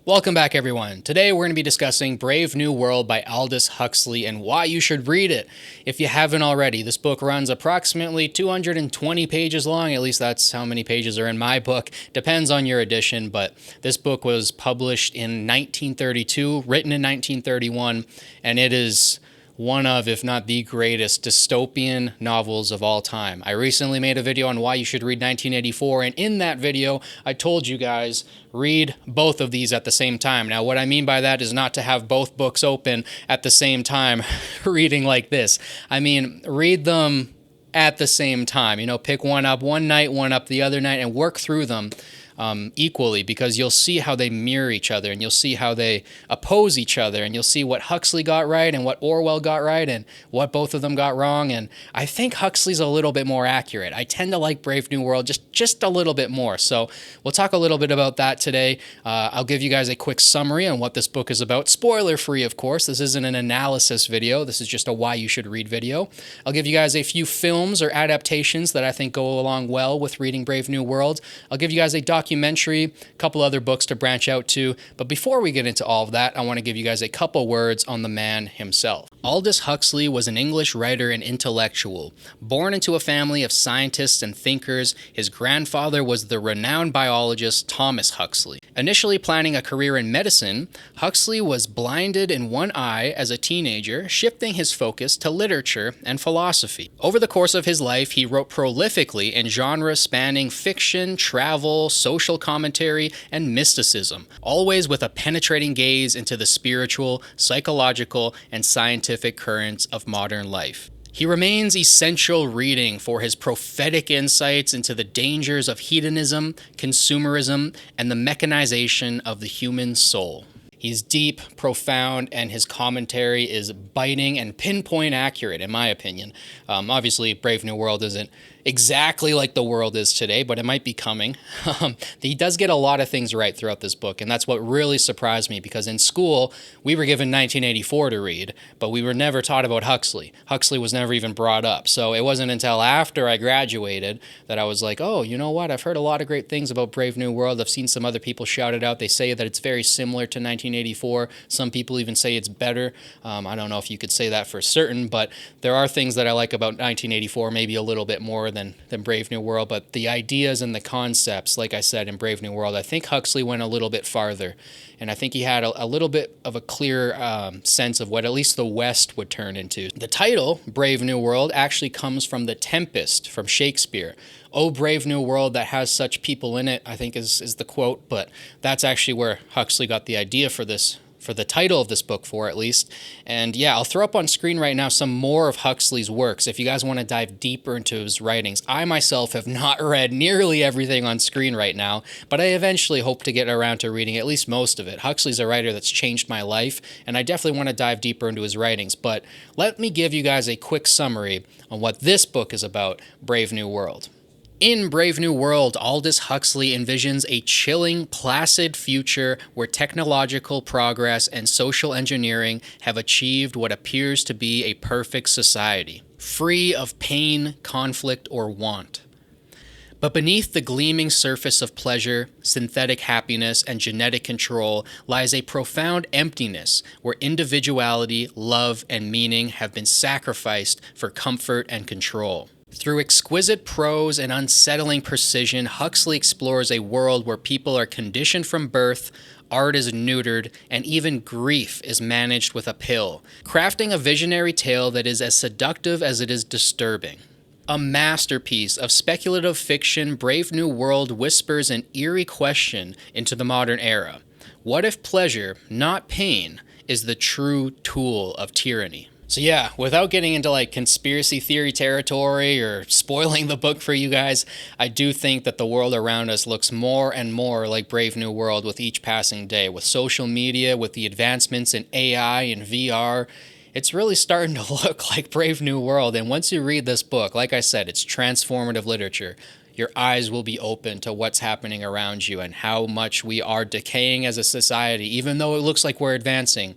Welcome back, everyone. Today we're going to be discussing Brave New World by Aldous Huxley and why you should read it. If you haven't already, this book runs approximately 220 pages long. At least that's how many pages are in my book. Depends on your edition, but this book was published in 1932, written in 1931, and it is one of, if not the greatest, dystopian novels of all time. I recently made a video on why you should read 1984, and in that video, I told you guys, read both of these at the same time. Now, what I mean by that is not to have both books open at the same time, reading like this. I mean, read them at the same time. Pick one up one night, one up the other night, and work through them equally, because you'll see how they mirror each other, and you'll see how they oppose each other, and you'll see what Huxley got right and what Orwell got right and what both of them got wrong. And I think Huxley's a little bit more accurate. I tend to like Brave New World just a little bit more. So we'll talk a little bit about that today. I'll give you guys a quick summary on what this book is about. Spoiler free, of course. This isn't an analysis video. This is just a why you should read video. I'll give you guys a few films or adaptations that I think go along well with reading Brave New World. I'll give you guys a documentary, a couple other books to branch out to. But before we get into all of that, I want to give you guys a couple words on the man himself. Aldous Huxley was an English writer and intellectual. Born into a family of scientists and thinkers, his grandfather was the renowned biologist Thomas Huxley. Initially planning a career in medicine, Huxley was blinded in one eye as a teenager, shifting his focus to literature and philosophy. Over the course of his life, he wrote prolifically in genres spanning fiction, travel, social commentary, and mysticism, always with a penetrating gaze into the spiritual, psychological, and scientific currents of modern life. He remains essential reading for his prophetic insights into the dangers of hedonism, consumerism, and the mechanization of the human soul. He's deep, profound, and his commentary is biting and pinpoint accurate, in my opinion. Obviously, Brave New World isn't exactly like the world is today, but it might be coming. He does get a lot of things right throughout this book, and that's what really surprised me, because in school, we were given 1984 to read, but we were never taught about Huxley. Huxley was never even brought up, so it wasn't until after I graduated that I was like, oh, you know what? I've heard a lot of great things about Brave New World. I've seen some other people shout it out. They say that it's very similar to 1984. Some people even say it's better. I don't know if you could say that for certain, but there are things that I like about 1984, maybe a little bit more than Brave New World. But the ideas and the concepts, like I said, in Brave New World, I think Huxley went a little bit farther. And I think he had a little bit of a clear sense of what at least the West would turn into. The title, Brave New World, actually comes from The Tempest from Shakespeare. "Oh, brave new world that has such people in it," I think is the quote, but that's actually where Huxley got the idea for the title of this book for, at least. And yeah, I'll throw up on screen right now some more of Huxley's works if you guys want to dive deeper into his writings. I myself have not read nearly everything on screen right now, but I eventually hope to get around to reading at least most of it. Huxley's a writer that's changed my life, and I definitely want to dive deeper into his writings. But let me give you guys a quick summary on what this book is about, Brave New World. In Brave New World, Aldous Huxley envisions a chilling, placid future where technological progress and social engineering have achieved what appears to be a perfect society, free of pain, conflict, or want. But beneath the gleaming surface of pleasure, synthetic happiness, and genetic control lies a profound emptiness where individuality, love, and meaning have been sacrificed for comfort and control. Through exquisite prose and unsettling precision, Huxley explores a world where people are conditioned from birth, art is neutered, and even grief is managed with a pill, crafting a visionary tale that is as seductive as it is disturbing. A masterpiece of speculative fiction, Brave New World whispers an eerie question into the modern era. What if pleasure, not pain, is the true tool of tyranny? So yeah, without getting into like conspiracy theory territory or spoiling the book for you guys, I do think that the world around us looks more and more like Brave New World with each passing day. With social media, with the advancements in AI and VR, it's really starting to look like Brave New World. And once you read this book, like I said, it's transformative literature. Your eyes will be open to what's happening around you and how much we are decaying as a society, even though it looks like we're advancing.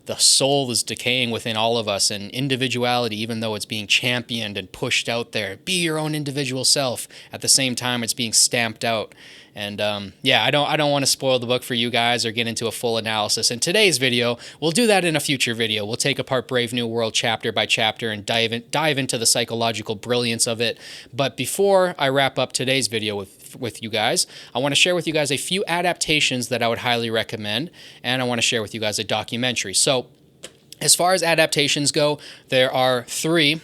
The soul is decaying within all of us, and individuality, even though it's being championed and pushed out there, be your own individual self, at the same time it's being stamped out. And yeah, I don't want to spoil the book for you guys or get into a full analysis in today's video. We'll do that in a future video. We'll take apart Brave New World chapter by chapter and dive into the psychological brilliance of it. But before I wrap up today's video with you guys, I want to share with you guys a few adaptations that I would highly recommend, and I want to share with you guys a documentary. So as far as adaptations go, there are 3.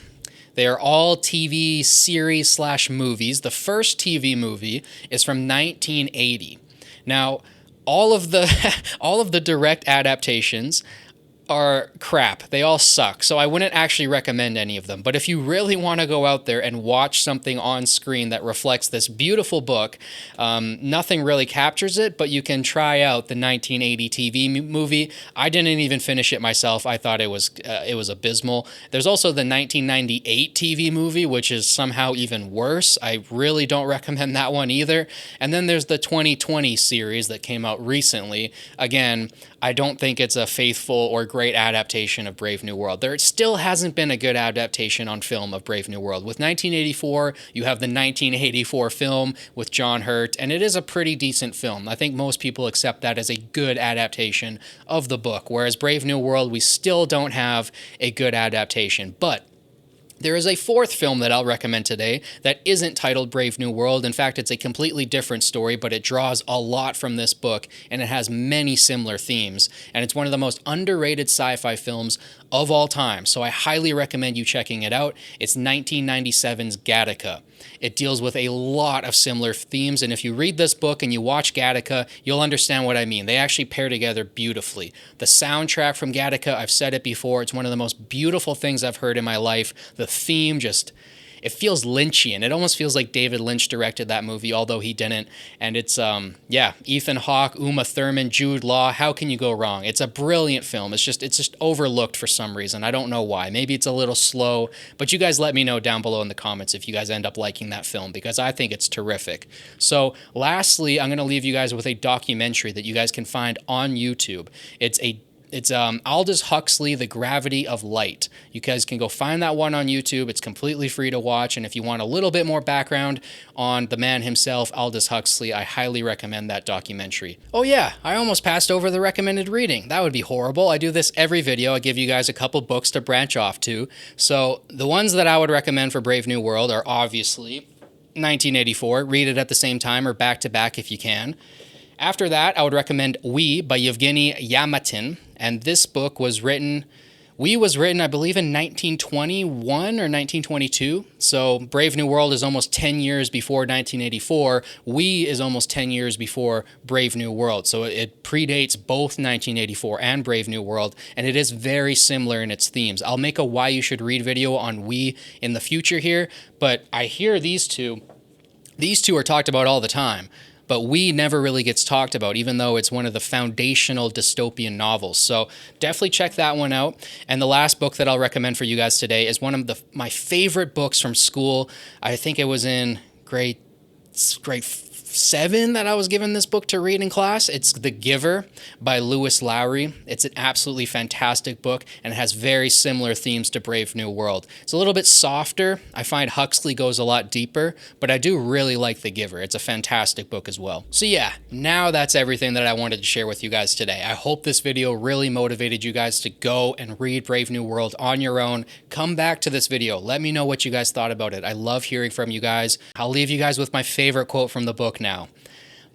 They are all TV series / movies. The first TV movie is from 1980. Now, all of the direct adaptations are crap. They all suck. So I wouldn't actually recommend any of them. But if you really want to go out there and watch something on screen that reflects this beautiful book, nothing really captures it, but you can try out the 1980 TV movie. I didn't even finish it myself. I thought it was abysmal. There's also the 1998 TV movie, which is somehow even worse. I really don't recommend that one either. And then there's the 2020 series that came out recently. Again, I don't think it's a faithful or great adaptation of Brave New World. There still hasn't been a good adaptation on film of Brave New World. With 1984, you have the 1984 film with John Hurt, and it is a pretty decent film. I think most people accept that as a good adaptation of the book, whereas Brave New World, we still don't have a good adaptation. But there is a 4th film that I'll recommend today that isn't titled Brave New World. In fact, it's a completely different story, but it draws a lot from this book, and it has many similar themes. And it's one of the most underrated sci-fi films of all time, so I highly recommend you checking it out. It's 1997's Gattaca. It deals with a lot of similar themes, and if you read this book and you watch Gattaca, you'll understand what I mean. They actually pair together beautifully. The soundtrack from Gattaca, I've said it before, it's one of the most beautiful things I've heard in my life. The theme it feels Lynchian. It almost feels like David Lynch directed that movie, although he didn't. And it's, Ethan Hawke, Uma Thurman, Jude Law. How can you go wrong? It's a brilliant film. It's just overlooked for some reason. I don't know why. Maybe it's a little slow, but you guys let me know down below in the comments if you guys end up liking that film, because I think it's terrific. So lastly, I'm going to leave you guys with a documentary that you guys can find on YouTube. It's Aldous Huxley, The Gravity of Light. You guys can go find that one on YouTube. It's completely free to watch. And if you want a little bit more background on the man himself, Aldous Huxley, I highly recommend that documentary. Oh yeah, I almost passed over the recommended reading. That would be horrible. I do this every video. I give you guys a couple books to branch off to. So the ones that I would recommend for Brave New World are obviously 1984. Read it at the same time or back to back if you can. After that, I would recommend We by Yevgeny Yamatin. And this book was written, I believe, in 1921 or 1922. So Brave New World is almost 10 years before 1984. We is almost 10 years before Brave New World. So it predates both 1984 and Brave New World, and it is very similar in its themes. I'll make a Why You Should Read video on We in the future here, but I hear these two are talked about all the time. But We never really gets talked about, even though it's one of the foundational dystopian novels. So definitely check that one out. And the last book that I'll recommend for you guys today is one of my favorite books from school. I think it was in grade 7 that I was given this book to read in class. It's The Giver by Lewis Lowry. It's an absolutely fantastic book, and it has very similar themes to Brave New World. It's a little bit softer. I find Huxley goes a lot deeper, but I do really like The Giver. It's a fantastic book as well. So yeah, now that's everything that I wanted to share with you guys today. I hope this video really motivated you guys to go and read Brave New World on your own. Come back to this video. Let me know what you guys thought about it. I love hearing from you guys. I'll leave you guys with my favorite quote from the book now.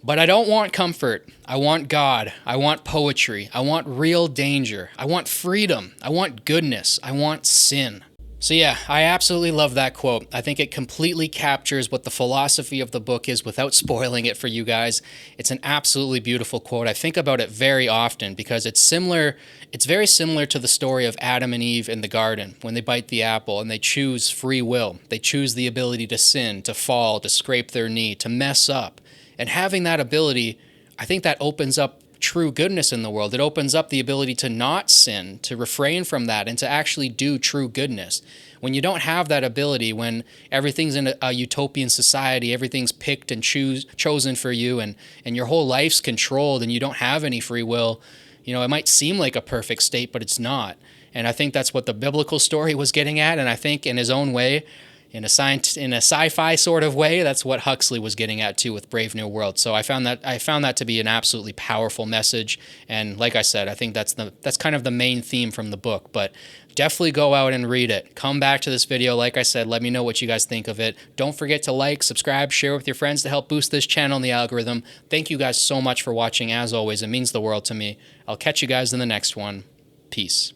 But I don't want comfort. I want God. I want poetry. I want real danger. I want freedom. I want goodness. I want sin. So yeah, I absolutely love that quote. I think it completely captures what the philosophy of the book is without spoiling it for you guys. It's an absolutely beautiful quote. I think about it very often because it's very similar to the story of Adam and Eve in the garden when they bite the apple and they choose free will. They choose the ability to sin, to fall, to scrape their knee, to mess up. And having that ability, I think that opens up true goodness in the world. It opens up the ability to not sin, to refrain from that, and to actually do true goodness. When you don't have that ability, when everything's in a utopian society, everything's picked and chosen for you, and your whole life's controlled and you don't have any free will, it might seem like a perfect state, but it's not. And I think that's what the biblical story was getting at, and I think in his own way, in a sci-fi sort of way. That's what Huxley was getting at too with Brave New World. So I found that to be an absolutely powerful message. And like I said, I think that's kind of the main theme from the book. But definitely go out and read it. Come back to this video. Like I said, let me know what you guys think of it. Don't forget to like, subscribe, share with your friends to help boost this channel and the algorithm. Thank you guys so much for watching. As always, it means the world to me. I'll catch you guys in the next one. Peace.